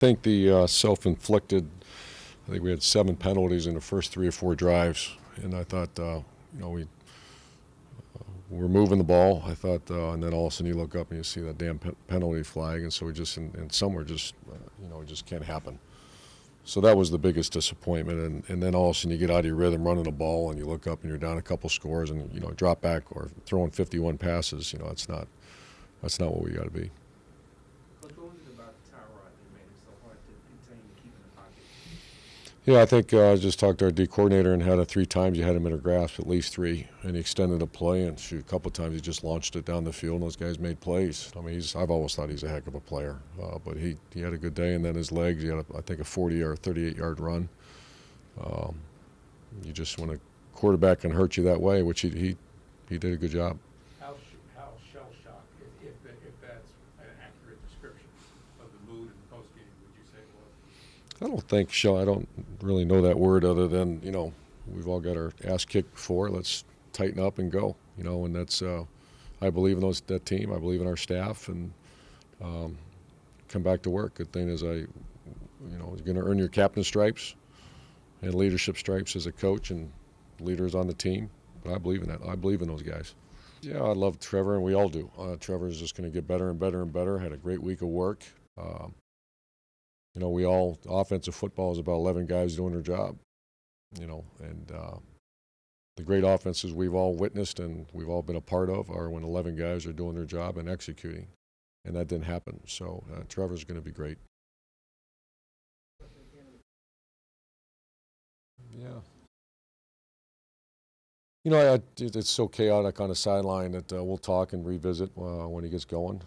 think the self-inflicted, I think we had 7 penalties in the first 3 or 4 drives, and I thought, we were moving the ball. I thought, and then all of a sudden you look up and you see that damn penalty flag, and so we just, and some were just, it just can't happen. So that was the biggest disappointment, and then all of a sudden you get out of your rhythm running the ball, and you look up and you're down a couple scores, and drop back or throwing 51 passes. That's not what we got to be. What was it about Tyrod that made it so hard to contain and keep in the pocket? Yeah, I think I just talked to our D coordinator and had it 3 times. You had him in a grasp, at least 3, and he extended the play, and a couple of times he just launched it down the field, and those guys made plays. I mean, I've always thought he's a heck of a player, but he had a good day, and then his legs, he had, I think, a 40 or 38-yard run. You just when a quarterback can hurt you that way, which he did a good job. How shell-shocked, if that's an accurate description of the mood in the postgame, would you say it was? I don't think I don't really know that word other than, we've all got our ass kicked before. Let's tighten up and go, and that's, I believe in that team. I believe in our staff, and come back to work. Good thing is you're going to earn your captain stripes and leadership stripes as a coach and leaders on the team. But I believe in that. I believe in those guys. Yeah, I love Trevor, and we all do. Trevor is just going to get better and better and better. Had a great week of work. Offensive football is about 11 guys doing their job, and the great offenses we've all witnessed and we've all been a part of are when 11 guys are doing their job and executing, and that didn't happen. So Trevor's going to be great. Yeah. It's so chaotic on the sideline that we'll talk and revisit when he gets going.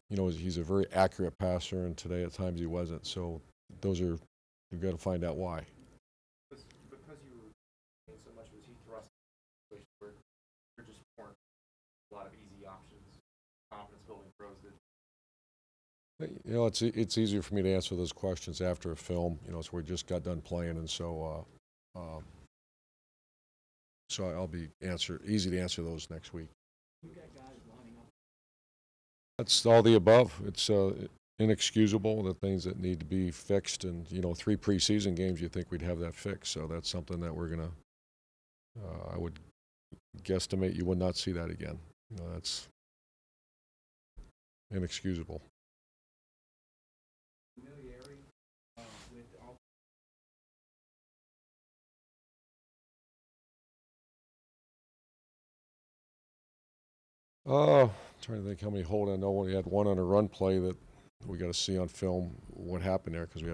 And he's a very accurate passer, and today at times he wasn't. So you've got to find out why. Because you were doing so much, was he thrust where there just weren't a lot of easy options, confidence building throws that? It's easier for me to answer those questions after a film. So we just got done playing, and so I'll be easy to answer those next week. You got guys lining up. That's all the above. It's inexcusable, the things that need to be fixed, and 3 preseason games you think we'd have that fixed. So that's something that we're gonna. I would guesstimate you would not see that again. That's inexcusable. Familiarity with all. Trying to think how many hold. I know we had one on a run play that we got to see on film what happened there, because we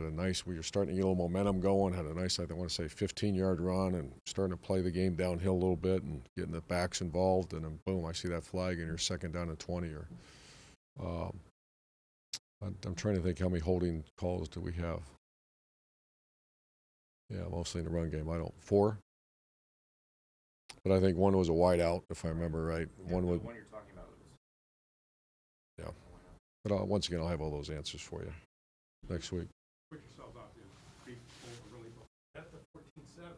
were starting to get a little momentum going, had a nice, I want to say, 15-yard run, and starting to play the game downhill a little bit and getting the backs involved, and then boom, I see that flag, and you're second down and 20. I'm trying to think how many holding calls do we have. Yeah, mostly in the run game. 4. But I think one was a wide out, if I remember right. Yeah, one you're talking about was. Yeah. But once again, I'll have all those answers for you next week. Put yourself out there. Be really. That's the 14-7.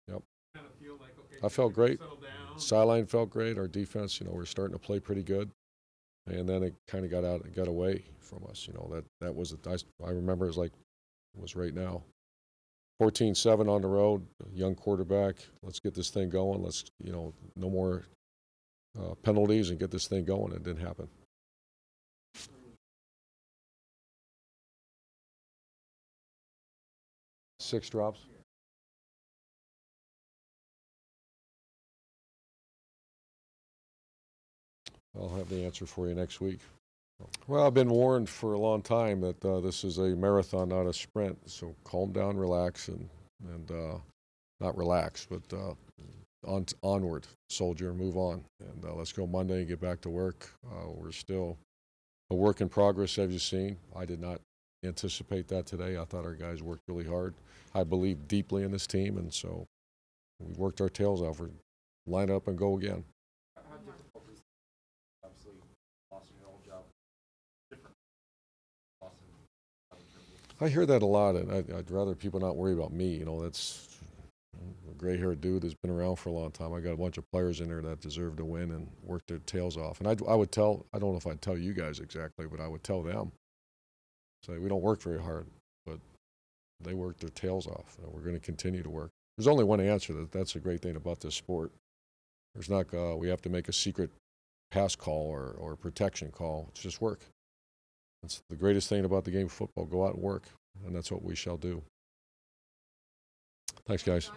Yep. Kind of feel like, okay, I felt great. Settle down. Sideline felt great. Our defense, we're starting to play pretty good. And then it kind of got away from us. That was I remember it was right now. 14-7 on the road, young quarterback. Let's get this thing going. Let's, no more penalties and get this thing going. It didn't happen. Six drops. I'll have the answer for you next week. Well, I've been warned for a long time that this is a marathon, not a sprint. So calm down, relax, and not relax, but onward, soldier, move on. And let's go Monday and get back to work. We're still a work in progress, as you've seen. I did not anticipate that today. I thought our guys worked really hard. I believe deeply in this team, and so we worked our tails off. We're line up and go again. How difficult is it? Obviously, lost your old job. Different. I hear that a lot, and I'd rather people not worry about me. That's A gray-haired dude that's been around for a long time. I got a bunch of players in there that deserve to win and work their tails off. And I would tell, I don't know if I'd tell you guys exactly, but I would tell them. Say, we don't work very hard, but they work their tails off, and we're going to continue to work. There's only one answer. That's a great thing about this sport. There's not, we have to make a secret pass call or protection call. It's just work. That's the greatest thing about the game of football. Go out and work, and that's what we shall do. Thanks, guys.